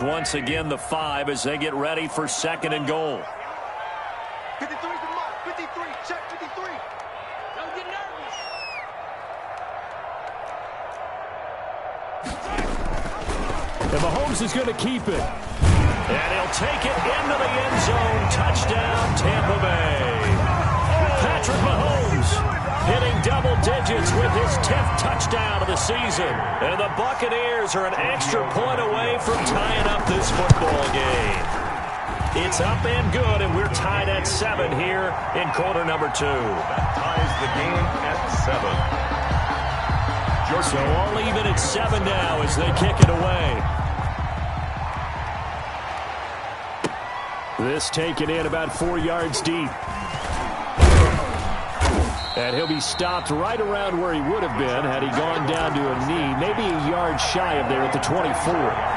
Once again, the 5 as they get ready for 2nd and goal. 53 is the mark. 53. Check 53. Don't get nervous. And Mahomes is going to keep it. And he'll take it into the end zone. Touchdown, Tampa Bay. Patrick Mahomes hitting double digits with his 10th touchdown of the season. And the Buccaneers are an extra point away from tying up this football game. It's up and good, and we're tied at 7 here in quarter number 2. That ties the game at 7. So all even at 7 now as they kick it away. This taken in about 4 yards deep. And he'll be stopped right around where he would have been had he gone down to a knee, maybe a yard shy of there at the 24.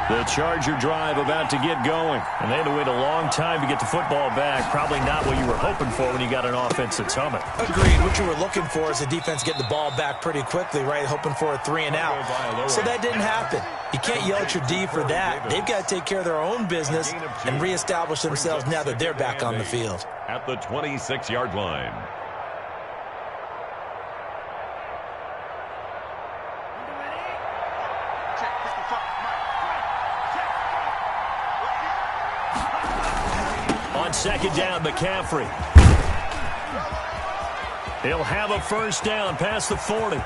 The Charger drive about to get going. And they had to wait a long time to get the football back. Probably not what you were hoping for when you got an offense that's humming. Agreed. What you were looking for is a defense getting the ball back pretty quickly, right? Hoping for a 3 and out. So that didn't happen. You can't yell at your D for that. They've got to take care of their own business and reestablish themselves now that they're back on the field. At the 26-yard line. On 2nd down, McCaffrey. He'll have a first down past the 40.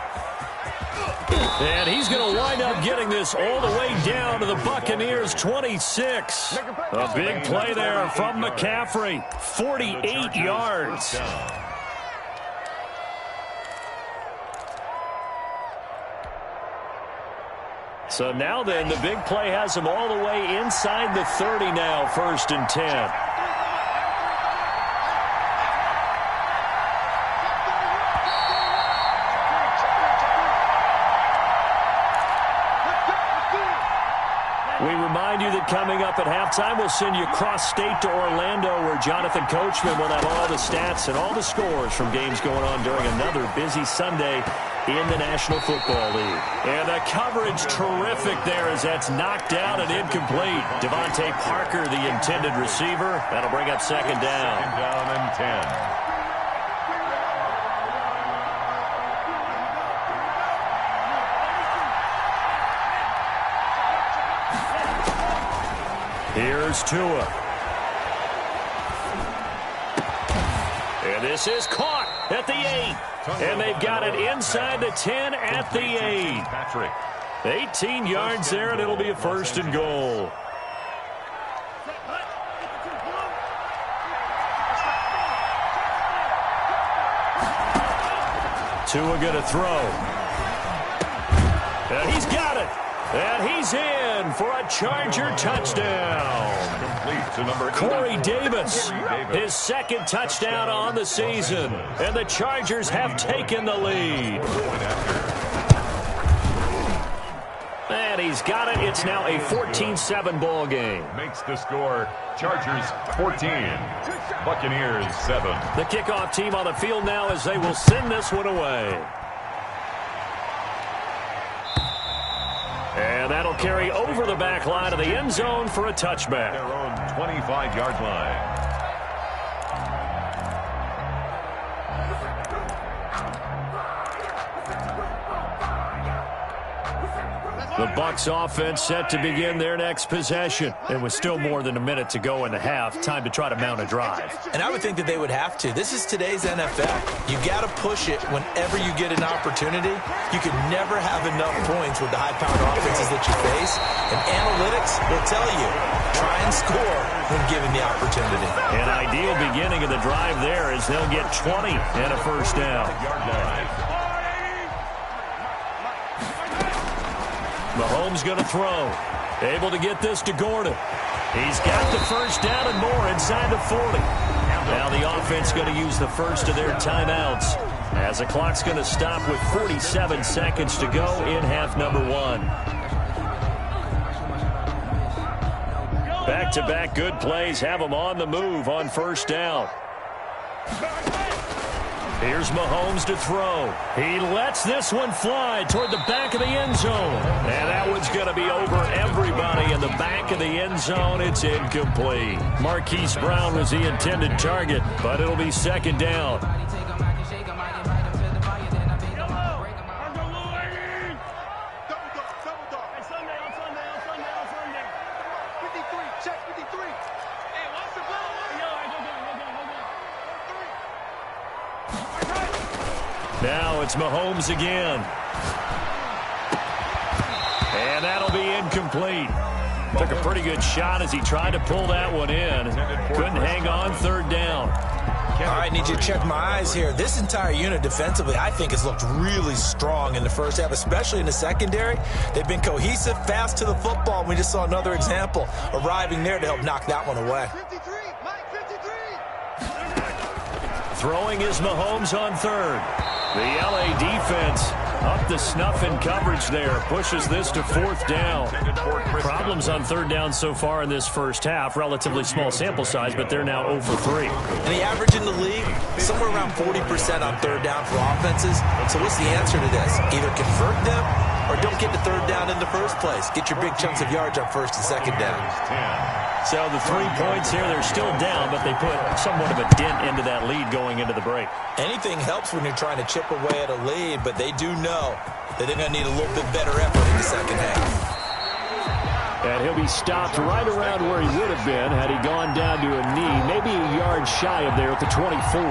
And he's going to wind up getting this all the way down to the Buccaneers' 26. A big play there from McCaffrey. 48 yards. So now then, the big play has him all the way inside the 30 now, 1st and 10. We remind you that coming up at halftime, we'll send you cross-state to Orlando, where Jonathan Coachman will have all the stats and all the scores from games going on during another busy Sunday in the National Football League. And the coverage terrific there as that's knocked out and incomplete. Devontae Parker, the intended receiver. That'll bring up 2nd down. 2nd down and 10. Here's Tua. And this is caught at the 8. And they've got it inside the 10 at the 8. Patrick. 18 yards there, and it'll be a 1st and goal. Tua going to throw. And he's got it. And he's in for a Charger touchdown. Complete to number Corey Davis, his 2nd touchdown on the season. And the Chargers have taken the lead. And he's got it. It's now a 14-7 ball game. Makes the score Chargers 14, Buccaneers 7. The kickoff team on the field now as they will send this one away. And that'll carry over the back line of the end zone for a touchback. Their own 25-yard line. The Bucs offense set to begin their next possession. And with still more than a minute to go in the half, time to try to mount a drive. And I would think that they would have to. This is today's NFL. You got to push it whenever you get an opportunity. You can never have enough points with the high-powered offenses that you face. And analytics will tell you, try and score when given the opportunity. An ideal beginning of the drive there as they'll get 20 and a first down. Mahomes going to throw. Able to get this to Gordon. He's got the first down and more inside the 40. Now the offense going to use the first of their timeouts as the clock's going to stop with 47 seconds to go in half number 1. Back-to-back good plays have them on the move on first down. Here's Mahomes to throw. He lets this one fly toward the back of the end zone. And that one's going to be over everybody in the back of the end zone. It's incomplete. Marquise Brown was the intended target, but it'll be second down. Now it's Mahomes again. And that'll be incomplete. Took a pretty good shot as he tried to pull that one in. Couldn't hang on, third down. All right, need you to check my eyes here. This entire unit defensively, I think, has looked really strong in the first half, especially in the secondary. They've been cohesive, fast to the football. We just saw another example arriving there to help knock that one away. 53, Mike, 53. Throwing is Mahomes on third. The LA defense up to snuff in coverage there. Pushes this to fourth down. Problems on third down so far in this first half. Relatively small sample size, but they're now 0 for 3. And the average in the league, somewhere around 40% on third down for offenses. So what's the answer to this? Either convert them or don't get the third down in the first place. Get your big chunks of yards on first and second down. So the 3 points here, they're still down, but they put somewhat of a dent into that lead going into the break. Anything helps when you're trying to chip away at a lead, but they do know that they're going to need a little bit better effort in the second half. And he'll be stopped right around where he would have been had he gone down to a knee, maybe a yard shy of there at the 24.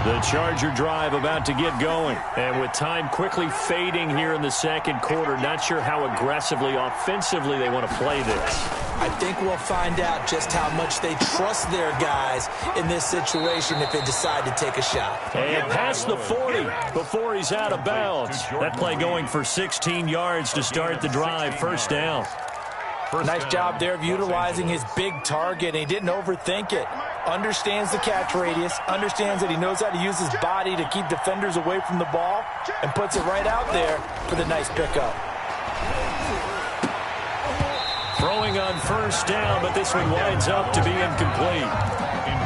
The Charger drive about to get going. And with time quickly fading here in the second quarter, not sure how aggressively, offensively they want to play this. I think we'll find out just how much they trust their guys in this situation if they decide to take a shot. And past the 40 before he's out of bounds. That play going for 16 yards to start the drive. First down. Nice job there of utilizing his big target. He didn't overthink it. Understands the catch radius, understands that he knows how to use his body to keep defenders away from the ball, and puts it right out there for the nice pickup. Throwing on first down, but this one winds up to be incomplete.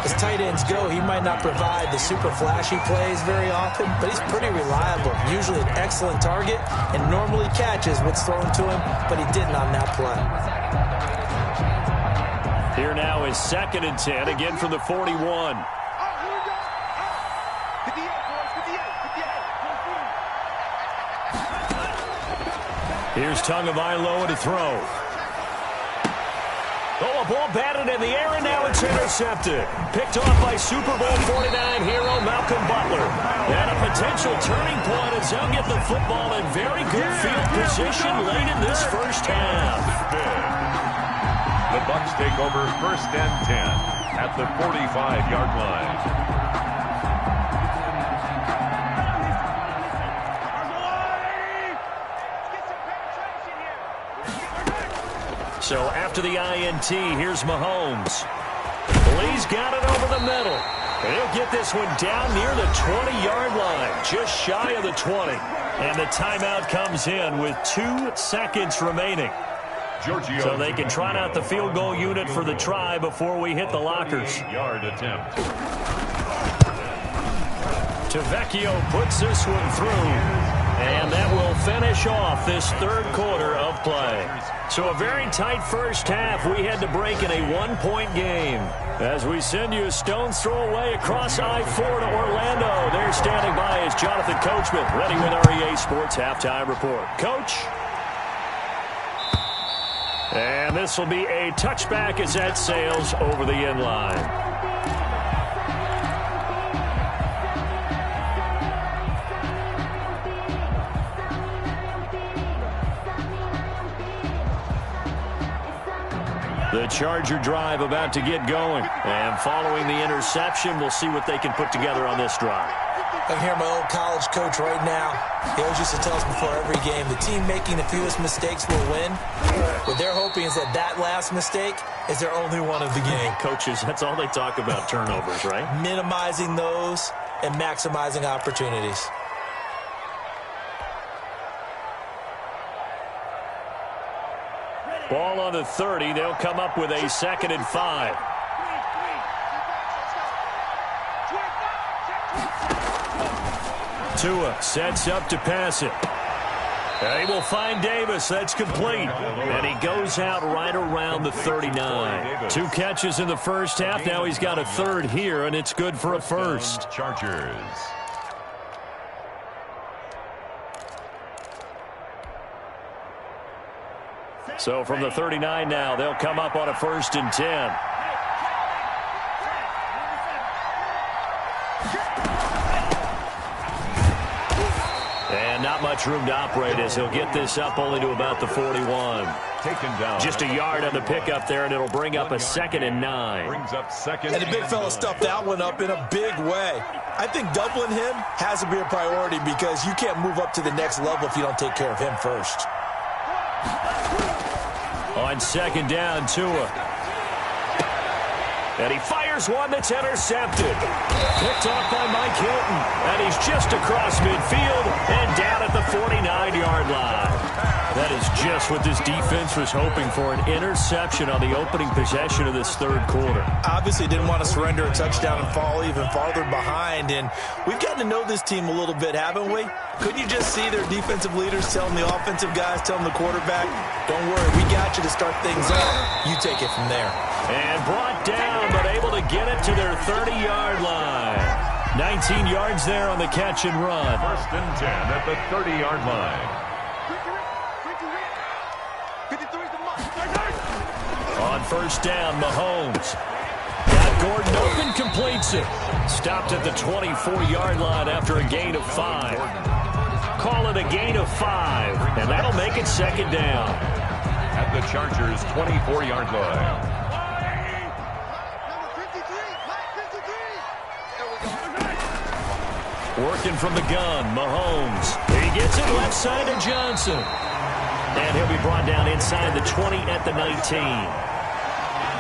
As tight ends go, he might not provide the super flashy plays very often, but he's pretty reliable. Usually an excellent target and normally catches what's thrown to him, but he didn't on that play. Here now is 2nd and 10, again from the 41. Here's Tagovailoa to throw. Oh, a ball batted in the air, and now it's intercepted. Picked off by Super Bowl 49 hero Malcolm Butler. And a potential turning point as they'll get the football in very good field position late in this first half. The Bucs take over 1st and 10 at the 45-yard line. So after the INT, here's Mahomes. Lee's got it over the middle. And he'll get this one down near the 20-yard line, just shy of the 20. And the timeout comes in with 2 seconds remaining. So they can trot out the field goal unit for the try before we hit the lockers. Yard attempt. Tavecchio puts this one through. And that will finish off this third quarter of play. So a very tight first half. We had to break in a 1-point game. As we send you a stone's throw away across I-4 to Orlando. There standing by is Jonathan Coachman, ready with our EA Sports Halftime Report. Coach? And this will be a touchback as that sails over the end line. The Charger drive about to get going. And following the interception, we'll see what they can put together on this drive. I can hear my old college coach right now. He always used to tell us before every game, the team making the fewest mistakes will win. What they're hoping is that that last mistake is their only one of the game. Coaches, that's all they talk about, turnovers, right? Minimizing those and maximizing opportunities. Ball on the 30. They'll come up with a 2nd and 5. Tua sets up to pass it. He will find Davis. That's complete. And he goes out right around the 39. 2 catches in the first half. Now he's got a third here, and it's good for a first. Chargers. So from the 39 now, they'll come up on a 1st and 10. And not much room to operate as he'll get this up only to about the 41. Taken down. Just a yard on the pickup there, and it'll bring up a 2nd and 9. Brings up 2nd. And the big fella stuffed that one up in a big way. I think doubling him has to be a priority because you can't move up to the next level if you don't take care of him first. On 2nd down, Tua. And he fires one that's intercepted. Picked off by Mike Hilton. And he's just across midfield and down at the 49-yard line. That is just what this defense was hoping for, an interception on the opening possession of this third quarter. Obviously didn't want to surrender a touchdown and fall even farther behind. And we've gotten to know this team a little bit, haven't we? Couldn't you just see their defensive leaders telling the offensive guys, telling the quarterback, don't worry, we got you to start things off. You take it from there. And brought down, but able to get it to their 30-yard line. 19 yards there on the catch and run. 1st and 10 at the 30-yard line. On 1st down, Mahomes. Got Gordon open, completes it. Stopped at the 24-yard line after a gain of 5. Call it a gain of 5, and that'll make it 2nd down. At the Chargers' 24-yard line. Working from the gun, Mahomes. He gets it left side to Johnson. And he'll be brought down inside the 20 at the 19.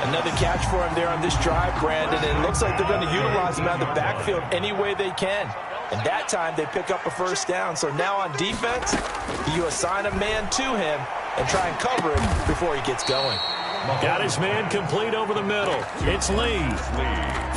Another catch for him there on this drive, Brandon. And it looks like they're going to utilize him out of the backfield any way they can. And that time they pick up a 1st down. So now on defense, you assign a man to him and try and cover him before he gets going. Got his man complete over the middle. It's Lee.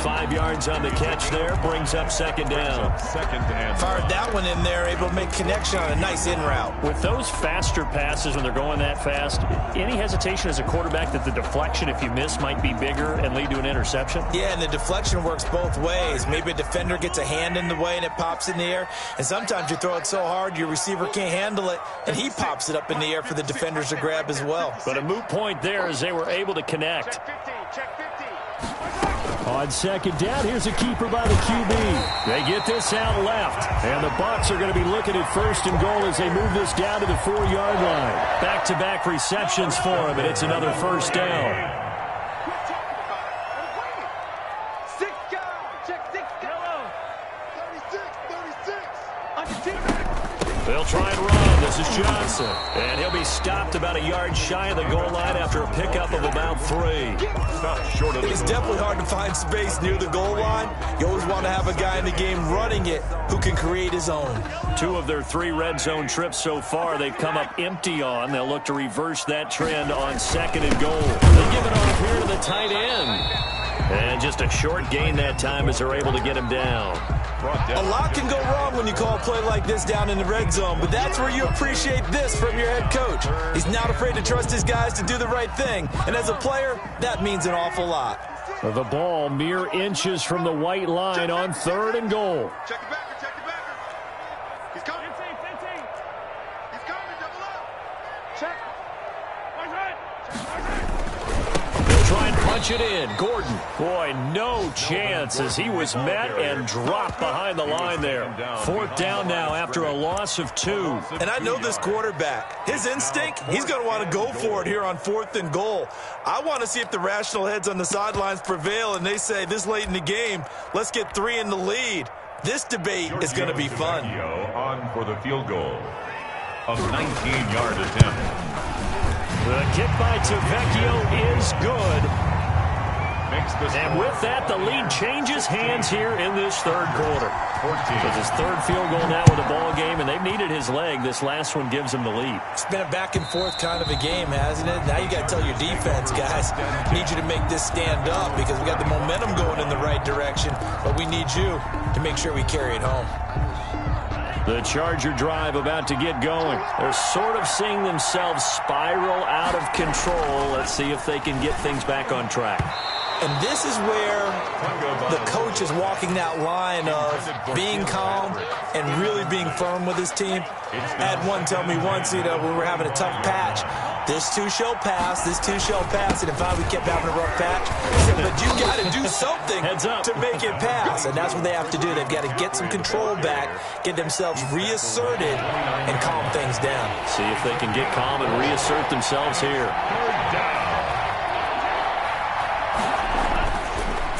5 yards on the catch there. Brings up 2nd down. 2nd and Fired that one in there, able to make connection on a nice in route. With those faster passes when they're going that fast, any hesitation as a quarterback that the deflection, if you miss, might be bigger and lead to an interception? Yeah, and the deflection works both ways. Maybe a defender gets a hand in the way and it pops in the air. And sometimes you throw it so hard your receiver can't handle it, and he pops it up in the air for the defenders to grab as well. But a moot point there as they were able to connect. On 2nd down, here's a keeper by the QB. They get this out left, and the Bucs are going to be looking at 1st and goal as they move this down to the 4-yard line. Back-to-back receptions for him, and it's another 1st down. They'll try and run. This is Johnson. And he'll be stopped about a yard shy of the goal line after a pickup of about 3. stopped short of It's definitely hard to find space near the goal line. You always want to have a guy in the game running it who can create his own. 2 of their 3 red zone trips so far they've come up empty on. They'll look to reverse that trend on 2nd and goal. They give it off here to the tight end. And just a short gain that time as they're able to get him down. A lot can go wrong when you call a play like this down in the red zone, but that's where you appreciate this from your head coach. He's not afraid to trust his guys to do the right thing, and as a player, that means an awful lot. The ball mere inches from the white line on 3rd and goal. Check the backer, check the backer. He's coming. 15. He's coming, double up. Check. They'll try and punch it in. Gordon, boy, no chance as he was met and dropped behind the line there. 4th down now after a loss of 2. And I know this quarterback. His instinct, he's going to want to go for it here on 4th and goal. I want to see if the rational heads on the sidelines prevail and they say this late in the game, let's get 3 in the lead. This debate is going to be fun. On for the field goal. A 19-yard attempt. The kick by Tavecchio is good. And with that, the lead changes hands here in this 3rd quarter. So it's his 3rd field goal now with a ball game, and they've needed his leg. This last one gives him the lead. It's been a back and forth kind of a game, hasn't it? Now you got to tell your defense, guys, need you to make this stand up because we got the momentum going in the right direction, but we need you to make sure we carry it home. The Charger drive about to get going. They're sort of seeing themselves spiral out of control. Let's see if they can get things back on track. And this is where the coach is walking that line of being calm and really being firm with his team. I had one tell me once, we were having a tough patch. This too shall pass, this too shall pass. And finally we kept having a rough patch. He said, but you got to do something to make it pass. And that's what they have to do. They've got to get some control back, get themselves reasserted, and calm things down. See if they can get calm and reassert themselves here.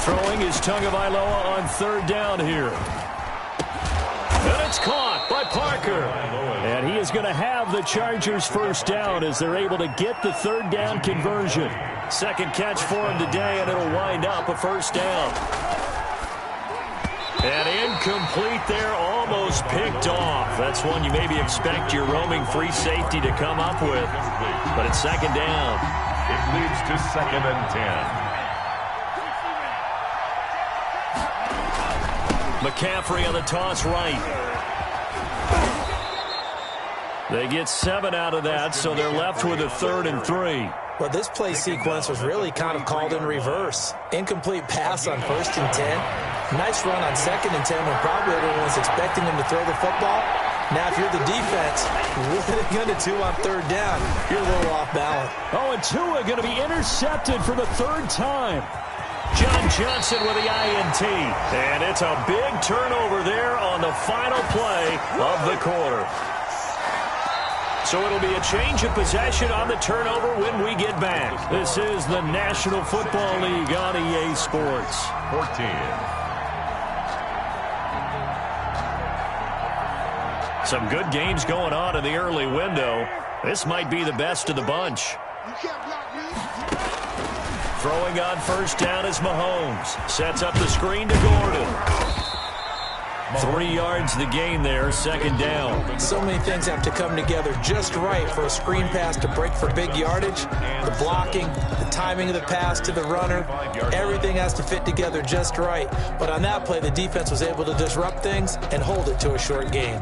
Throwing is Tagovailoa on third down here. And it's caught by Parker. And he is going to have the Chargers first down as they're able to get the third down conversion. Second catch for him today, and it'll wind up a first down. And incomplete there, almost picked off. That's one you maybe expect your roaming free safety to come up with. But it's second down. It leads to 2nd and 10. McCaffrey on the toss right. They get 7 out of that, so they're left with a 3rd and 3. Well, this play sequence was really kind of called in reverse. Incomplete pass on 1st and 10. Nice run on 2nd and 10 when probably everyone was expecting him to throw the football. Now, if you're the defense, what are they going to do on 3rd down? You're a little off balance. Oh, and Tua going to be intercepted for the 3rd time. John Johnson with the INT. And it's a big turnover there on the final play of the quarter. So it'll be a change of possession on the turnover when we get back. This is the National Football League on EA Sports. 14. Some good games going on in the early window. This might be the best of the bunch. Throwing on first down is Mahomes. Sets up the screen to Gordon. 3 yards the gain there, second down. So many things have to come together just right for a screen pass to break for big yardage. The blocking, the timing of the pass to the runner, everything has to fit together just right. But on that play, the defense was able to disrupt things and hold it to a short gain.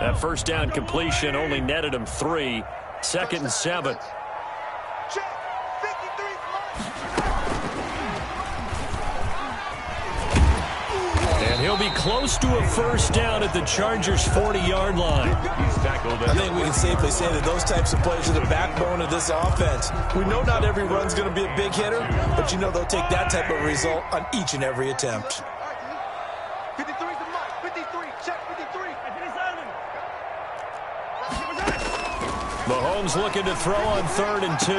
That first down completion only netted him 3. 2nd and 7. And he'll be close to a first down at the Chargers' 40-yard line. I think we can safely say that those types of plays are the backbone of this offense. We know not every run's going to be a big hitter, but you know they'll take that type of result on each and every attempt. Mahomes looking to throw on 3rd and 2.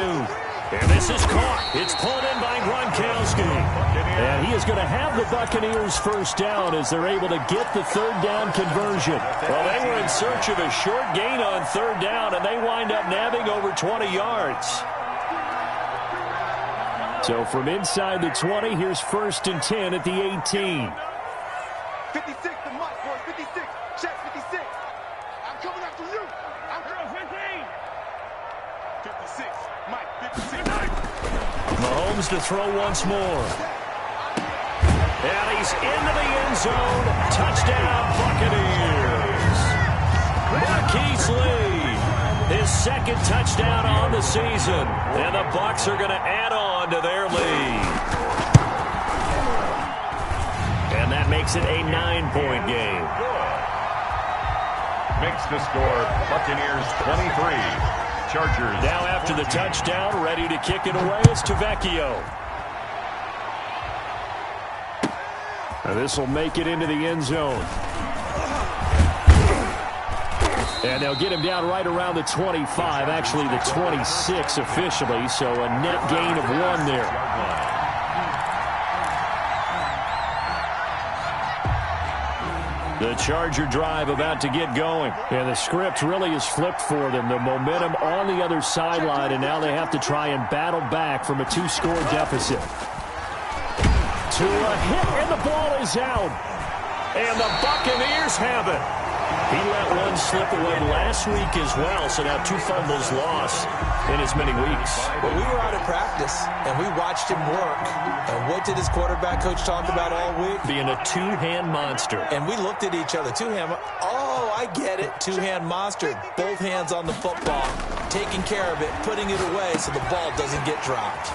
And this is caught. It's pulled in by Gronkowski. And he is going to have the Buccaneers first down as they're able to get the 3rd down conversion. Well, they were in search of a short gain on 3rd down, and they wind up nabbing over 20 yards. So from inside the 20, here's 1st and 10 at the 18. 56 to Mike, boys. 56. Check 56. I'm coming after you. I'm coming 15. 56. Mike, 56. Mahomes to throw once more. And he's into the end zone. Touchdown, Buccaneers. Marquise Lee, his 2nd touchdown on the season. And the Bucs are going to add on to their lead. And that makes it a 9-point game. Makes the score Buccaneers 23. Chargers. Now after the touchdown, ready to kick it away is Tavecchio. This will make it into the end zone. And they'll get him down right around the 25, actually the 26 officially, so a net gain of 1 there. The Charger drive about to get going. And the script really is flipped for them. The momentum on the other sideline, and now they have to try and battle back from a 2-score deficit. To a hit, and the ball is out. And the Buccaneers have it. He let one slip away last week as well, so now 2 fumbles lost in as many weeks. Well, we were out of practice, and we watched him work. And what did his quarterback coach talk about all week? Being a two-hand monster. And we looked at each other. Two-hand. Oh, I get it. Two-hand monster. Both hands on the football, taking care of it, putting it away so the ball doesn't get dropped.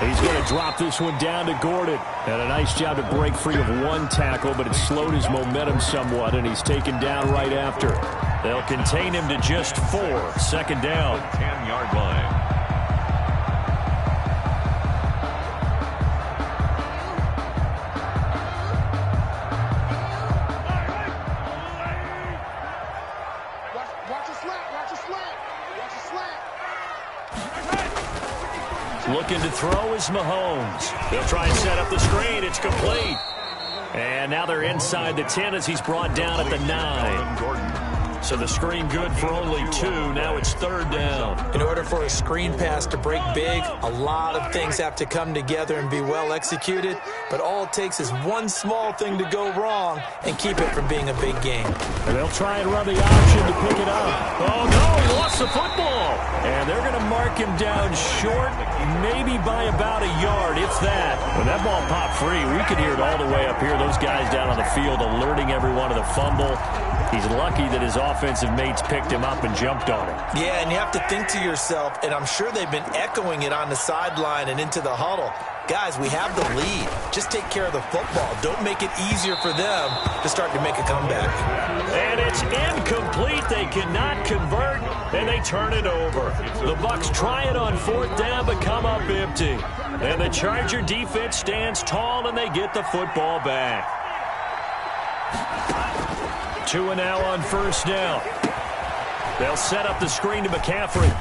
He's going to drop this one down to Gordon. And a nice job to break free of one tackle, but it slowed his momentum somewhat, and he's taken down right after. They'll contain him to just 4. 2nd down. 10-yard line. Watch your slant. Watch your slant. Watch your slant. Looking to throw is Mahomes. They'll try and set up the screen. It's complete. And now they're inside the 10 as he's brought down at the 9. Gordon. So the screen good for only 2. Now it's 3rd down. In order for a screen pass to break big, a lot of things have to come together and be well executed. But all it takes is one small thing to go wrong and keep it from being a big game. And they'll try and run the option to pick it up. Oh, no, he lost the football. And they're going to mark him down short, maybe by about a yard, if that. When that ball popped free, we could hear it all the way up here. Those guys down on the field alerting everyone of the fumble. He's lucky that his offensive mates picked him up and jumped on him. Yeah, and you have to think to yourself, and I'm sure they've been echoing it on the sideline and into the huddle. Guys, we have the lead. Just take care of the football. Don't make it easier for them to start to make a comeback. And it's incomplete. They cannot convert, and they turn it over. The Bucs try it on 4th down, but come up empty. And the Charger defense stands tall, and they get the football back. 2 and now on 1st down. They'll set up the screen to McCaffrey.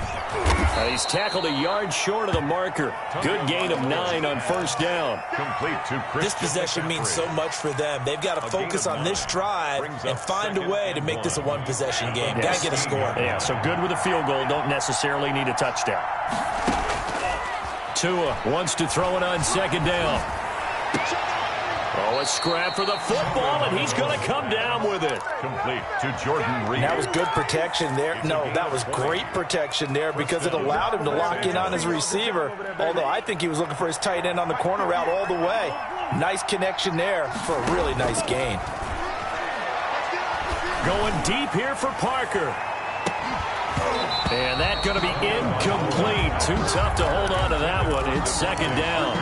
He's tackled a yard short of the marker. Good gain of 9 on 1st down. Complete to Christian. This possession means so much for them. They've got to focus on this drive and find a way to make this a one-possession game. Got to get a score. Yeah, so good with a field goal. Don't necessarily need a touchdown. Tua wants to throw it on 2nd down. Oh, a scrap for the football, and he's going to come down with it. Complete to Jordan Reed. That was good protection there. No, that was great protection there because it allowed him to lock in on his receiver, although I think he was looking for his tight end on the corner route all the way. Nice connection there for a really nice gain. Going deep here for Parker. And that's going to be incomplete. Too tough to hold on to that one. It's 2nd down.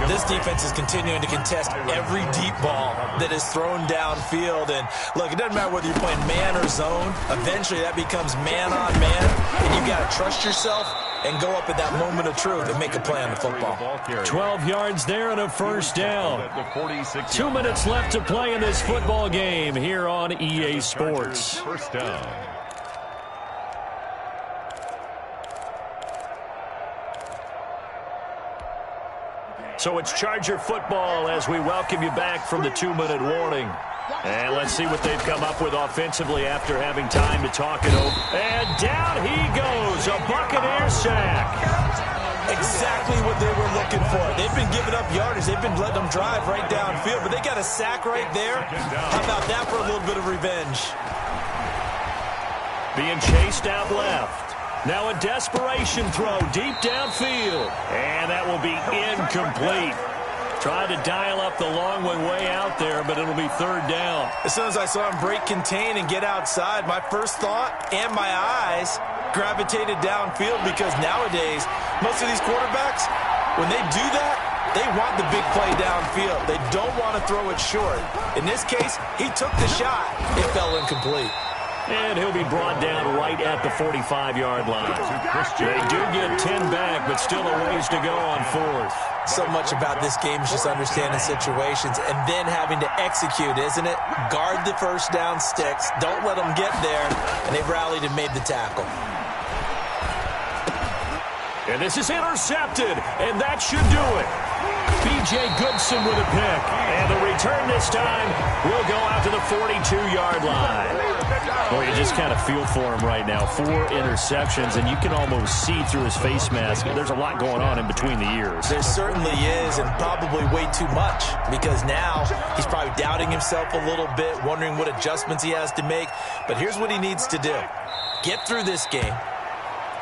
This defense is continuing to contest every deep ball that is thrown downfield. And, look, it doesn't matter whether you're playing man or zone. Eventually, that becomes man-on-man. And you've got to trust yourself and go up at that moment of truth and make a play on the football. 12 yards there and a 1st down. 2 minutes left to play in this football game here on EA Sports. 1st down. So it's Charger football as we welcome you back from the 2-minute warning. And let's see what they've come up with offensively after having time to talk it over. And down he goes, a Buccaneer sack. Exactly what they were looking for. They've been giving up yardage. They've been letting them drive right downfield, but they got a sack right there. How about that for a little bit of revenge? Being chased out left. Now a desperation throw deep downfield. And that will be incomplete. Tried to dial up the long one way out there, but it'll be 3rd down. As soon as I saw him break contain and get outside, my first thought and my eyes gravitated downfield because nowadays, most of these quarterbacks, when they do that, they want the big play downfield. They don't want to throw it short. In this case, he took the shot. It fell incomplete. And he'll be brought down right at the 45-yard line. They do get 10 back, but still a ways to go on 4th. So much about this game is just understanding situations and then having to execute, isn't it? Guard the 1st down sticks. Don't let them get there. And they've rallied and made the tackle. And this is intercepted, and that should do it. B.J. Goodson with a pick. And the return this time will go out to the 42-yard line. Well, you just kind of feel for him right now. 4 interceptions, and you can almost see through his face mask. There's a lot going on in between the ears. There certainly is, and probably way too much, because now he's probably doubting himself a little bit, wondering what adjustments he has to make. But here's what he needs to do. Get through this game,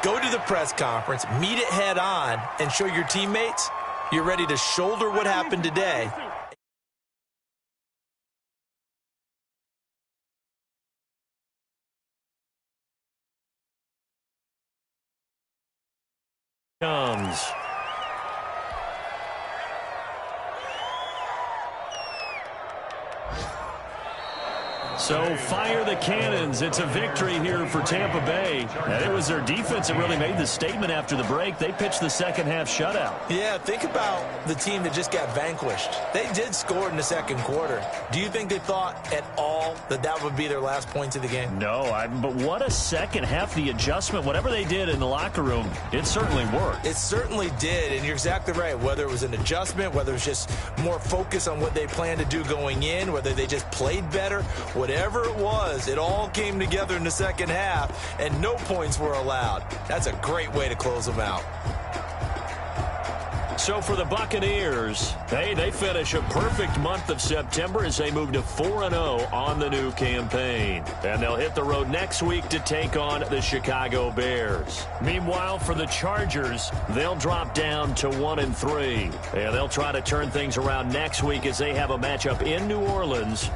go to the press conference, meet it head on, and show your teammates you're ready to shoulder what happened today. Comes. So fire the cannons. It's a victory here for Tampa Bay. And it was their defense that really made the statement after the break. They pitched the second half shutout. Yeah, think about the team that just got vanquished. They did score in the second quarter. Do you think they thought at all that that would be their last points of the game? No, but what a second half. The adjustment, whatever they did in the locker room, it certainly worked. It certainly did, and you're exactly right. Whether it was an adjustment, whether it was just more focus on what they planned to do going in, whether they just played better, whatever it was, it all came together in the second half, and no points were allowed. That's a great way to close them out. So for the Buccaneers, they finish a perfect month of September as they move to 4-0 on the new campaign. And they'll hit the road next week to take on the Chicago Bears. Meanwhile, for the Chargers, they'll drop down to 1-3. And they'll try to turn things around next week as they have a matchup in New Orleans